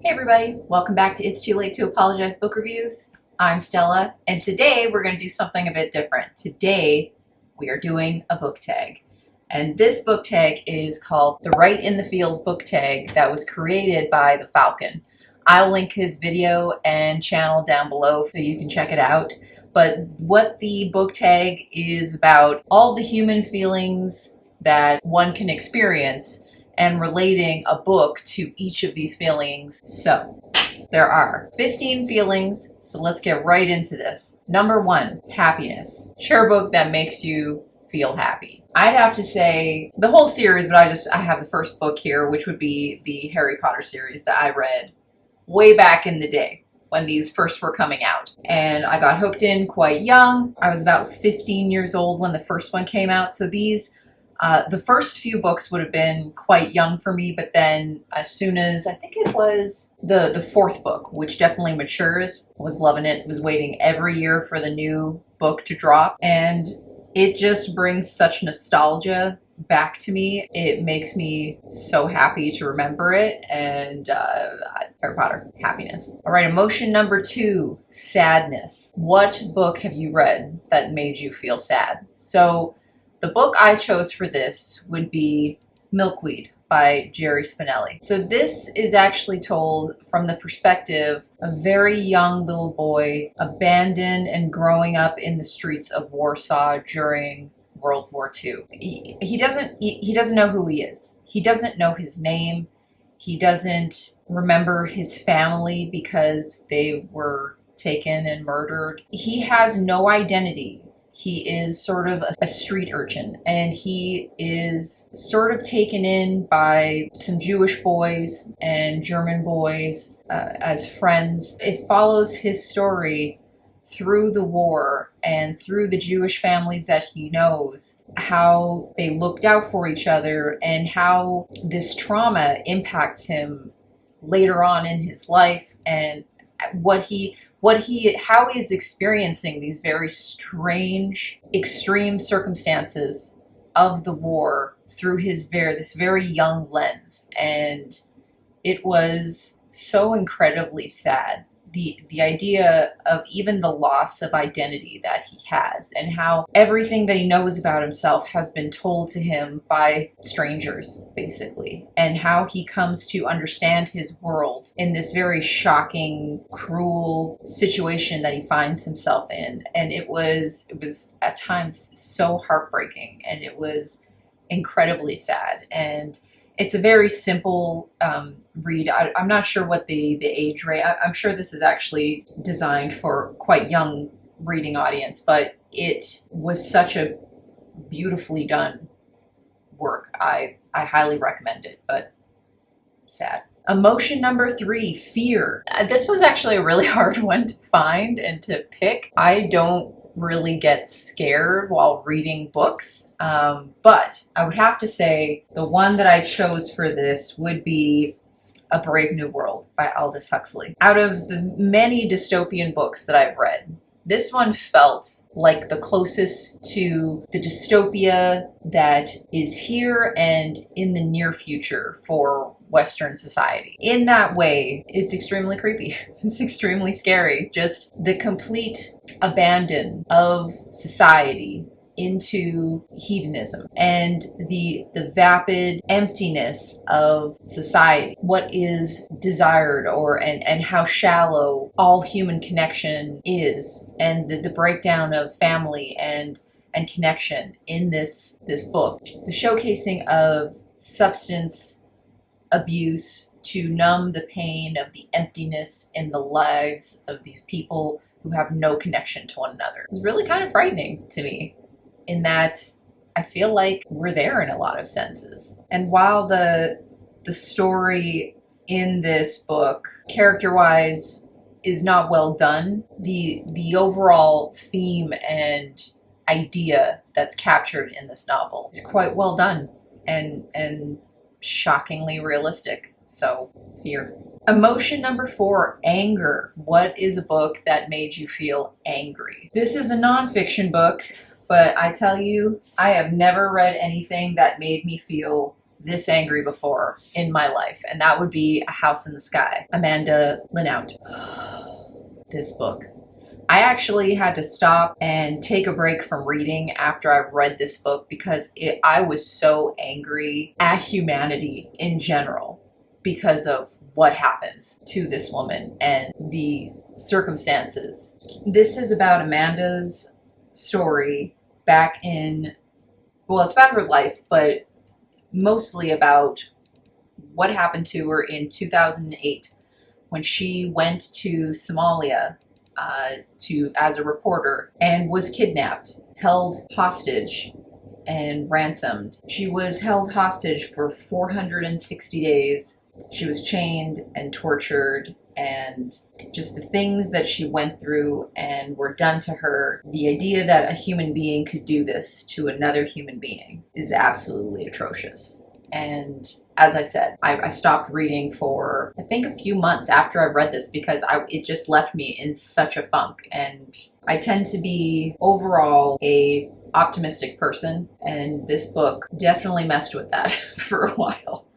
Hey everybody, welcome back to It's Too Late to Apologize Book Reviews. I'm Stella, and today we're going to do something a bit different. Today we are doing a book tag. And this book tag is called the Right in the Feels book tag that was created by The Falcon. I'll link his video and channel down below so you can check it out. But what the book tag is about, all the human feelings that one can experience and relating a book to each of these feelings. So there are 15 feelings, so let's get right into this. Number 1, happiness. Share a book that makes you feel happy. I'd have to say the whole series, but I have the first book here, which would be the Harry Potter series that I read way back in the day when these first were coming out. And I got hooked in quite young. I was about 15 years old when the first one came out, so the first few books would have been quite young for me, but then as soon as, I think it was the fourth book, which definitely matures, was loving it, was waiting every year for the new book to drop, and it just brings such nostalgia back to me. It makes me so happy to remember it, and Harry Potter, happiness. All right, emotion number 2, sadness. What book have you read that made you feel sad? So the book I chose for this would be Milkweed by Jerry Spinelli. So this is actually told from the perspective of a very young little boy abandoned and growing up in the streets of Warsaw during World War II. He doesn't know who he is. He doesn't know his name. He doesn't remember his family because they were taken and murdered. He has no identity. He is sort of a street urchin, and he is sort of taken in by some Jewish boys and German boys as friends. It follows his story through the war and through the Jewish families that he knows, how they looked out for each other and how this trauma impacts him later on in his life, and how he is experiencing these very strange, extreme circumstances of the war through this very young lens. And it was so incredibly sad. The idea of even the loss of identity that he has, and how everything that he knows about himself has been told to him by strangers, basically, and how he comes to understand his world in this very shocking, cruel situation that he finds himself in. And it was at times so heartbreaking, and it was incredibly sad. And it's a very simple read. I'm not sure what the age rate. I'm sure this is actually designed for quite young reading audience, but it was such a beautifully done work. I highly recommend it, but sad. Emotion number 3, fear. This was actually a really hard one to find and to pick. I don't really get scared while reading books, but I would have to say the one that I chose for this would be A Brave New World by Aldous Huxley. Out of the many dystopian books that I've read, this one felt like the closest to the dystopia that is here and in the near future for Western society. In that way, it's extremely creepy. It's extremely scary. Just the complete abandon of society into hedonism and the vapid emptiness of society, what is desired, and how shallow all human connection is, and the breakdown of family and connection in this book. The showcasing of substance abuse to numb the pain of the emptiness in the lives of these people who have no connection to one another. It was really kind of frightening to me, in that I feel like we're there in a lot of senses. And while the story in this book, character-wise, is not well done, the overall theme and idea that's captured in this novel is quite well done and shockingly realistic. So, fear. Emotion number 4, anger. What is a book that made you feel angry? This is a nonfiction book, but I tell you, I have never read anything that made me feel this angry before in my life, and that would be A House in the Sky, Amanda Linout. This book. I actually had to stop and take a break from reading after I read this book because I was so angry at humanity in general because of what happens to this woman and the circumstances. This is about Amanda's story back in, well, it's about her life, but mostly about what happened to her in 2008 when she went to Somalia as a reporter and was kidnapped, held hostage, and ransomed. She was held hostage for 460 days. She was chained and tortured, and just the things that she went through and were done to her. The idea that a human being could do this to another human being is absolutely atrocious. And as I said, I stopped reading for, I think, a few months after I read this because it just left me in such a funk. And I tend to be overall a optimistic person, and this book definitely messed with that for a while.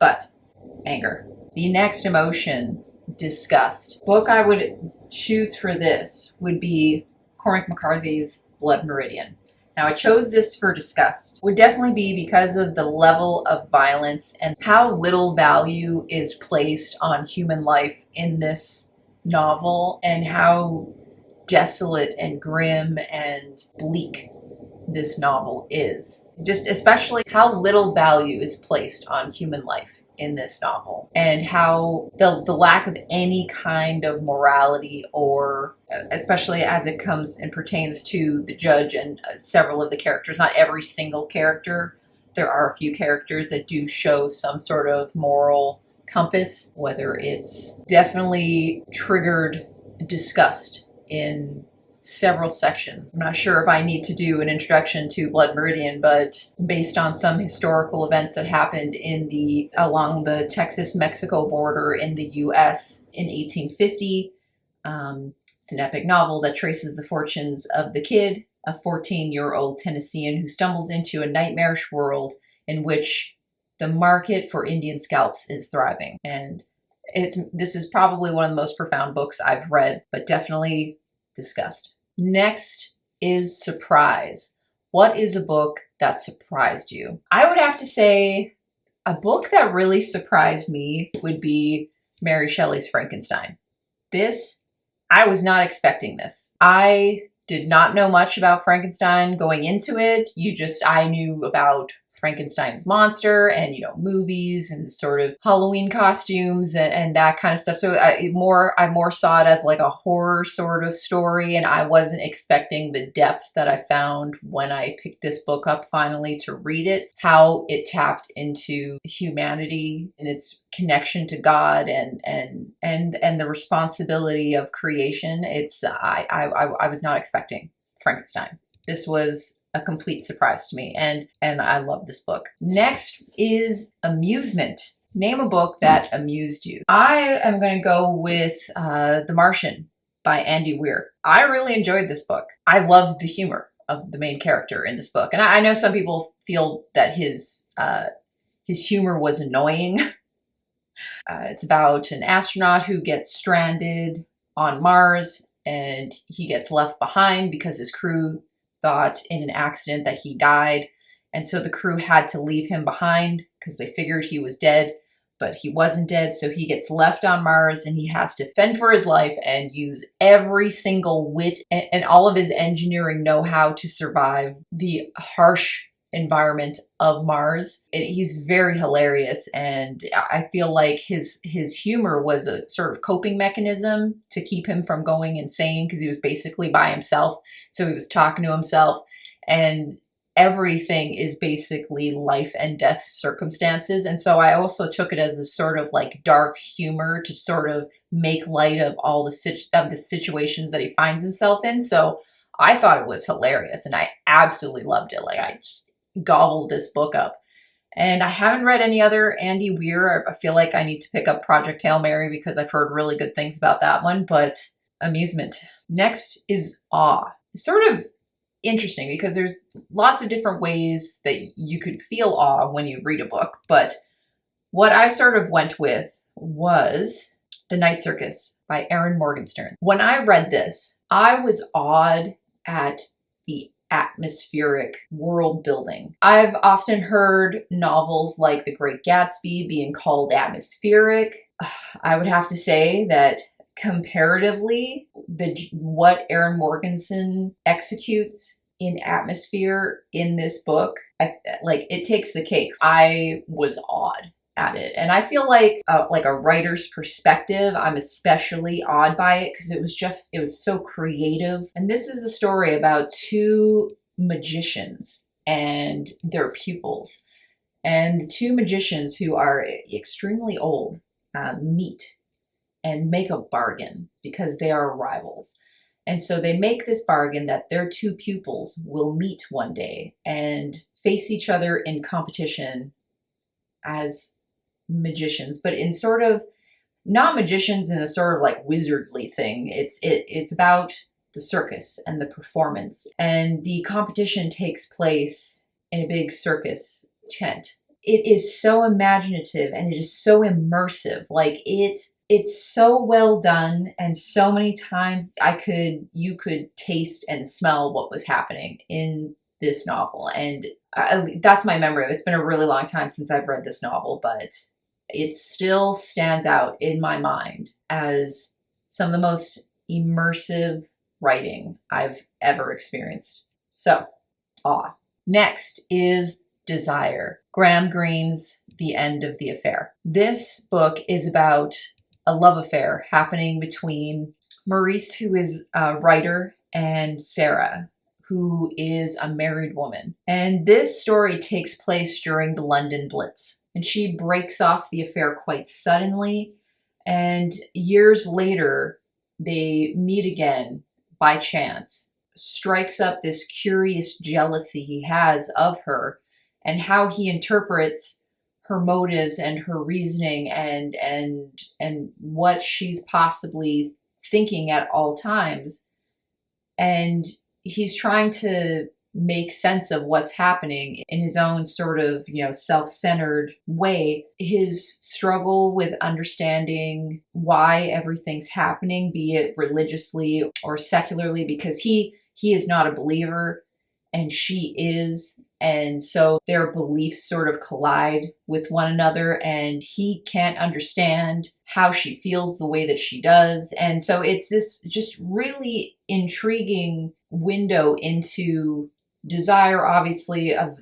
But anger. The next emotion, disgust. Book I would choose for this would be Cormac McCarthy's Blood Meridian. Now, I chose this for disgust. Would definitely be because of the level of violence and how little value is placed on human life in this novel, and how desolate and grim and bleak this novel is. Just especially how little value is placed on human life in this novel, and how the lack of any kind of morality, or especially as it comes and pertains to the judge and several of the characters, not every single character. There are a few characters that do show some sort of moral compass, whether it's definitely triggered disgust in several sections. I'm not sure if I need to do an introduction to Blood Meridian, but based on some historical events that happened along the Texas-Mexico border in the US in 1850, it's an epic novel that traces the fortunes of the kid, a 14-year-old Tennessean who stumbles into a nightmarish world in which the market for Indian scalps is thriving. And this is probably one of the most profound books I've read, but definitely disgust. Next is surprise. What is a book that surprised you? I would have to say a book that really surprised me would be Mary Shelley's Frankenstein. I was not expecting this. I did not know much about Frankenstein going into it. I knew about Frankenstein's monster and, movies and sort of Halloween costumes and that kind of stuff. So I more saw it as like a horror sort of story, and I wasn't expecting the depth that I found when I picked this book up finally to read it, how it tapped into humanity and its connection to God and the responsibility of creation. I was not expecting Frankenstein. This was a complete surprise to me, and I love this book. Next is Amusement. Name a book that amused you. I am going to go with The Martian by Andy Weir. I really enjoyed this book. I loved the humor of the main character in this book, and I know some people feel that his humor was annoying. It's about an astronaut who gets stranded on Mars, and he gets left behind because his crew thought in an accident that he died. And so the crew had to leave him behind because they figured he was dead, but he wasn't dead. So he gets left on Mars, and he has to fend for his life and use every single wit and all of his engineering know-how to survive the harsh environment of Mars. He's very hilarious, and I feel like his humor was a sort of coping mechanism to keep him from going insane, because he was basically by himself. So he was talking to himself, and everything is basically life and death circumstances. And so I also took it as a sort of like dark humor to sort of make light of all the situations that he finds himself in. So I thought it was hilarious, and I absolutely loved it. Like, I just gobbled this book up. And I haven't read any other Andy Weir. I feel like I need to pick up Project Hail Mary because I've heard really good things about that one, but Amusement. Next is Awe. Sort of interesting because there's lots of different ways that you could feel awe when you read a book. But what I sort of went with was The Night Circus by Erin Morgenstern. When I read this, I was awed at the atmospheric world building. I've often heard novels like The Great Gatsby being called atmospheric. I would have to say that comparatively, what Erin Morgenstern executes in atmosphere in this book, it takes the cake. I was awed at it, and I feel like a writer's perspective, I'm especially awed by it because it was so creative. And this is the story about two magicians and their pupils, and the two magicians who are extremely old meet and make a bargain because they are rivals. And so they make this bargain that their two pupils will meet one day and face each other in competition as magicians, but in sort of not magicians in a sort of like wizardly thing. It's about the circus and the performance, and the competition takes place in a big circus tent. It is so imaginative and it is so immersive. Like it's so well done, and so many times you could taste and smell what was happening in this novel. And that's my memory of it. It's been a really long time since I've read this novel, but it still stands out in my mind as some of the most immersive writing I've ever experienced. So, awe. Next is Desire, Graham Greene's The End of the Affair. This book is about a love affair happening between Maurice, who is a writer, and Sarah, who is a married woman. And this story takes place during the London Blitz. And she breaks off the affair quite suddenly. And years later, they meet again by chance, strikes up this curious jealousy he has of her and how he interprets her motives and her reasoning and what she's possibly thinking at all times. And he's trying to make sense of what's happening in his own sort of, self-centered way. His struggle with understanding why everything's happening, be it religiously or secularly, because he is not a believer and she is. And so their beliefs sort of collide with one another, and he can't understand how she feels the way that she does. And so it's this just really intriguing window into desire, obviously, of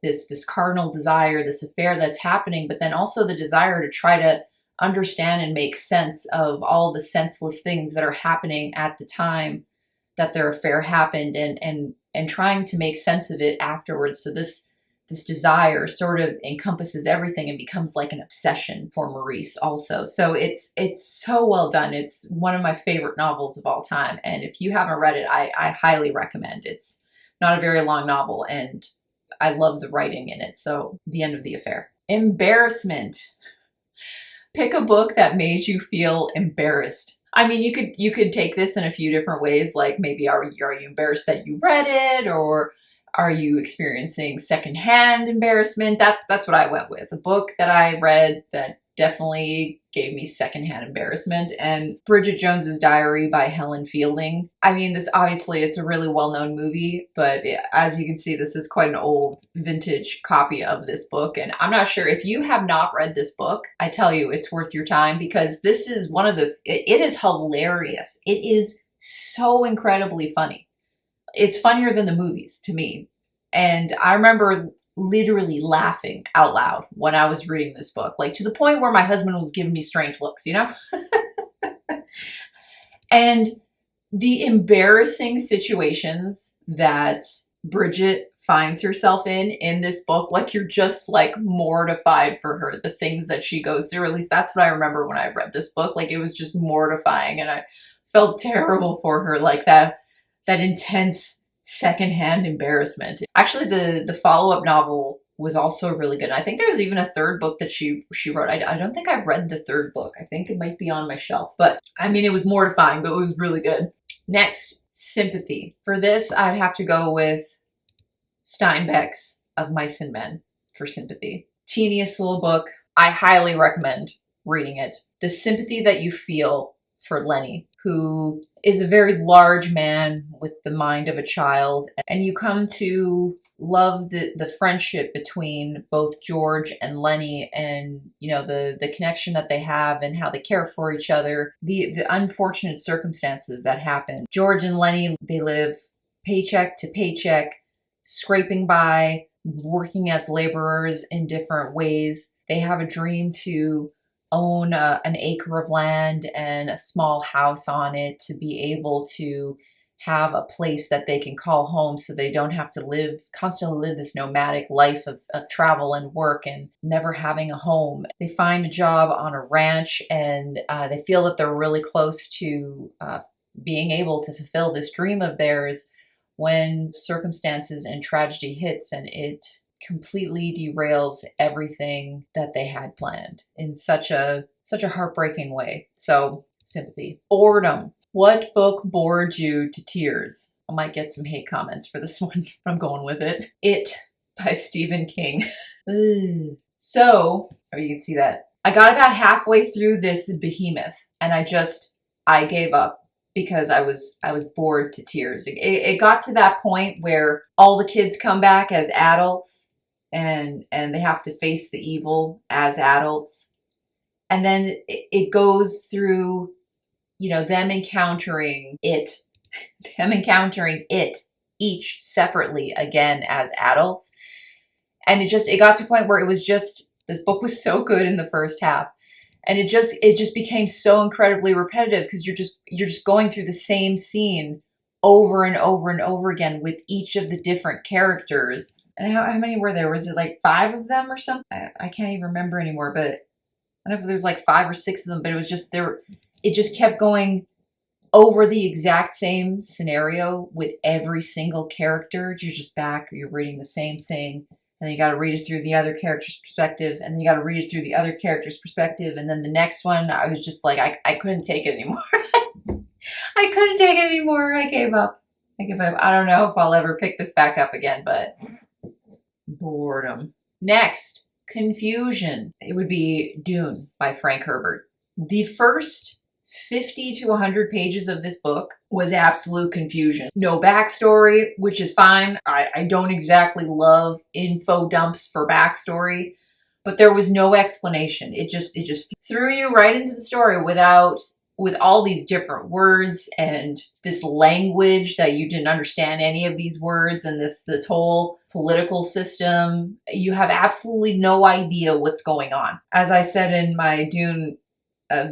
this carnal desire, this affair that's happening, but then also the desire to try to understand and make sense of all the senseless things that are happening at the time that their affair happened, and trying to make sense of it afterwards. So this desire sort of encompasses everything and becomes like an obsession for Maurice also. So it's so well done. It's one of my favorite novels of all time. And if you haven't read it, I highly recommend. It's not a very long novel, and I love the writing in it. So The End of the Affair. Embarrassment. Pick a book that made you feel embarrassed. I mean, you could take this in a few different ways. Like maybe are you embarrassed that you read it, or are you experiencing secondhand embarrassment? That's what I went with. A book that I read that definitely gave me secondhand embarrassment, and Bridget Jones's Diary by Helen Fielding. I mean, this obviously it's a really well-known movie, but as you can see, this is quite an old vintage copy of this book. And I'm not sure if you have not read this book, I tell you, it's worth your time, because this is it is hilarious. It is so incredibly funny. It's funnier than the movies to me. And I remember literally laughing out loud when I was reading this book, like to the point where my husband was giving me strange looks, And the embarrassing situations that Bridget finds herself in this book, like you're just like mortified for her, the things that she goes through. At least that's what I remember when I read this book. Like it was just mortifying, and I felt terrible for her, like that intense secondhand embarrassment. Actually, the follow-up novel was also really good. I think there's even a third book that she wrote. I don't think I've read the third book. I think it might be on my shelf. But I mean, it was mortifying, but it was really good. Next, Sympathy. For this, I'd have to go with Steinbeck's Of Mice and Men for Sympathy. Teeniest little book. I highly recommend reading it. The sympathy that you feel for Lenny, who is a very large man with the mind of a child, and you come to love the friendship between both George and Lenny, and the connection that they have and how they care for each other, the unfortunate circumstances that happen. George and Lenny, they live paycheck to paycheck, scraping by, working as laborers in different ways. They have a dream to own an acre of land and a small house on it, to be able to have a place that they can call home, so they don't have to constantly live this nomadic life of travel and work and never having a home. They find a job on a ranch, and they feel that they're really close to being able to fulfill this dream of theirs, when circumstances and tragedy hits, and it completely derails everything that they had planned in such a heartbreaking way. So, Sympathy. Boredom. What book bored you to tears? I might get some hate comments for this one, but I'm going with it. It by Stephen King. So, you can see that. I got about halfway through this behemoth, and I gave up, because I was bored to tears. It got to that point where all the kids come back as adults, and they have to face the evil as adults. And then it goes through, them encountering it each separately again as adults. And it got to a point where it was just, this book was so good in the first half. And it just became so incredibly repetitive, because you're just going through the same scene over and over and over again with each of the different characters. And how many were there? Was it like 5 of them or something? I can't even remember anymore, but I don't know if there's like 5 or 6 of them, but it was just it just kept going over the exact same scenario with every single character. You're just back, you're reading the same thing. And then you got to read it through the other character's perspective, and then you got to read it through the other character's perspective, and then the next one, I was just like, I couldn't take it anymore. I couldn't take it anymore. I gave up. I don't know if I'll ever pick this back up again, but boredom. Next, confusion. It would be Dune by Frank Herbert. The first 50 to 100 pages of this book was absolute confusion. No backstory, which is fine. I don't exactly love info dumps for backstory, but there was no explanation. It just threw you right into the story with all these different words and this language that you didn't understand any of these words, and this whole political system. You have absolutely no idea what's going on. As I said in my Dune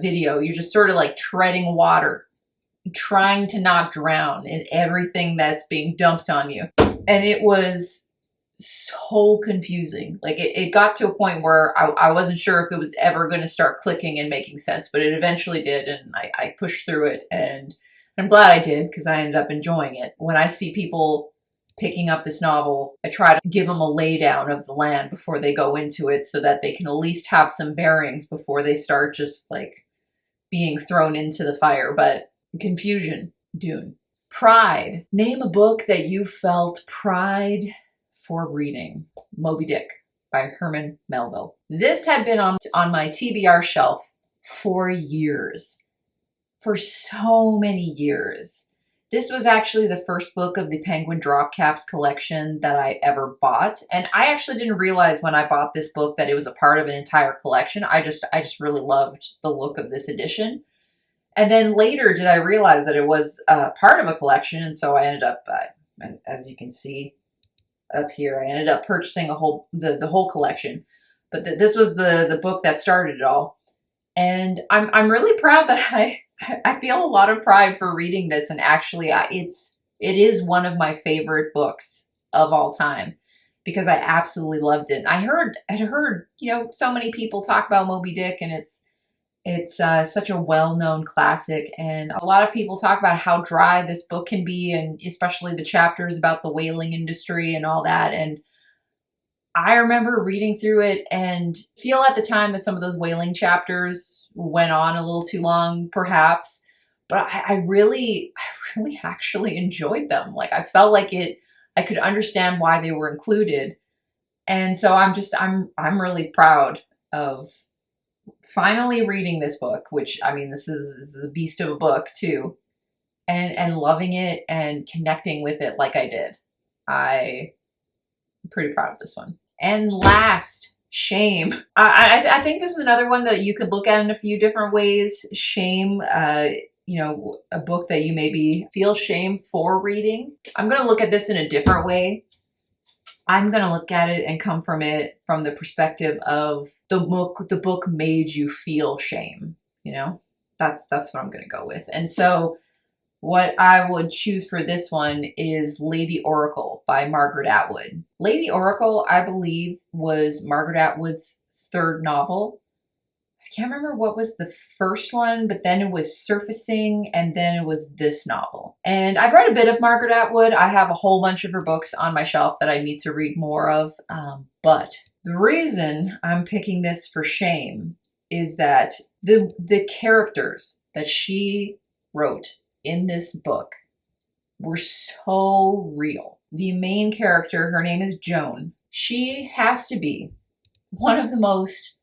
video, you're just sort of like treading water, trying to not drown in everything that's being dumped on you. And it was so confusing. Like it got to a point where I wasn't sure if it was ever going to start clicking and making sense, but it eventually did, and I pushed through it, and I'm glad I did, because I ended up enjoying it. When I see people picking up this novel, I try to give them a laydown of the land before they go into it, so that they can at least have some bearings before they start just like being thrown into the fire. But confusion, Dune. Pride. Name a book that you felt pride for reading. Moby Dick by Herman Melville. This had been on my TBR shelf for years. For so many years. This was actually the first book of the Penguin Dropcaps collection that I ever bought. And I actually didn't realize when I bought this book that it was a part of an entire collection. I just really loved the look of this edition. And then later did I realize that it was part of a collection. And so I ended up, as you can see up here, I ended up purchasing the whole collection. But this was the book that started it all. And I'm really proud that I feel a lot of pride for reading this, and actually it is one of my favorite books of all time, because I absolutely loved it. And I had heard so many people talk about Moby Dick, and it's such a well-known classic, and a lot of people talk about how dry this book can be, and especially the chapters about the whaling industry and all that. And I remember reading through it and feel at the time that some of those whaling chapters went on a little too long, perhaps. but I really actually enjoyed them. Like I felt like I could understand why they were included. And so I'm really proud of finally reading this book, which, I mean, this is a beast of a book too, and loving it and connecting with it like I did. I'm pretty proud of this one. And last, shame. I think this is another one that you could look at in a few different ways. Shame, you know, a book that you maybe feel shame for reading. I'm going to look at this in a different way. I'm going to look at it and come from it from the perspective of the book made you feel shame, you know? That's what I'm going to go with. And so what I would choose for this one is Lady Oracle by Margaret Atwood. Lady Oracle, I believe, was Margaret Atwood's third novel. I can't remember what was the first one, but then it was Surfacing, and then it was this novel. And I've read a bit of Margaret Atwood. I have a whole bunch of her books on my shelf that I need to read more of. But the reason I'm picking this for shame is that the characters that she wrote in this book were so real. The main character, her name is Joan. She has to be one of the most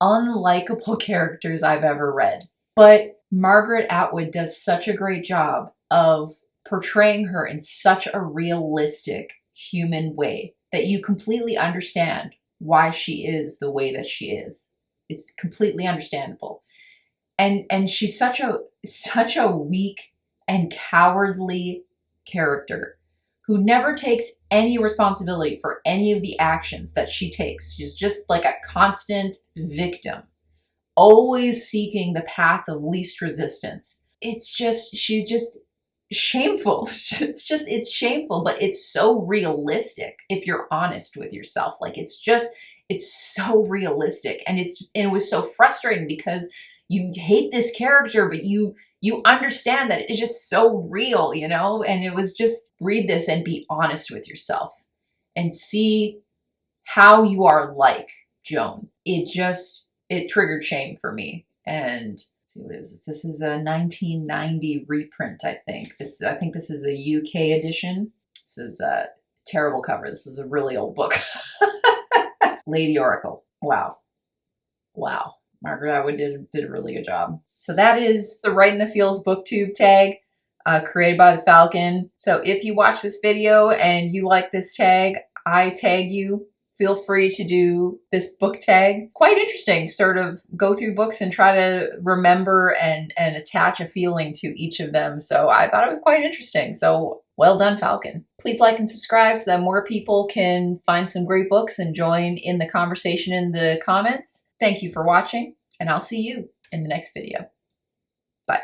unlikable characters I've ever read. But Margaret Atwood does such a great job of portraying her in such a realistic human way that you completely understand why she is the way that she is. It's completely understandable. And she's such a weak and cowardly character who never takes any responsibility for any of the actions that she takes. She's just like a constant victim, always seeking the path of least resistance. She's just shameful. It's shameful, but it's so realistic if you're honest with yourself. Like it's so realistic. And it was so frustrating because you hate this character, but you understand that it's just so real, you know? And it was just read this and be honest with yourself and see how you are like Joan. It triggered shame for me. And let's see, what is this? This is a 1990 reprint, I think. I think this is a UK edition. This is a terrible cover. This is a really old book. Lady Oracle. Wow. Margaret Atwood did a really good job. So that is the Right in the Feels booktube tag created by the Falcon. So if you watch this video and you like this tag, I tag you. Feel free to do this book tag. Quite interesting, sort of go through books and try to remember and attach a feeling to each of them. So I thought it was quite interesting. So well done, Falcon. Please like and subscribe so that more people can find some great books and join in the conversation in the comments. Thank you for watching, and I'll see you in the next video. Bye.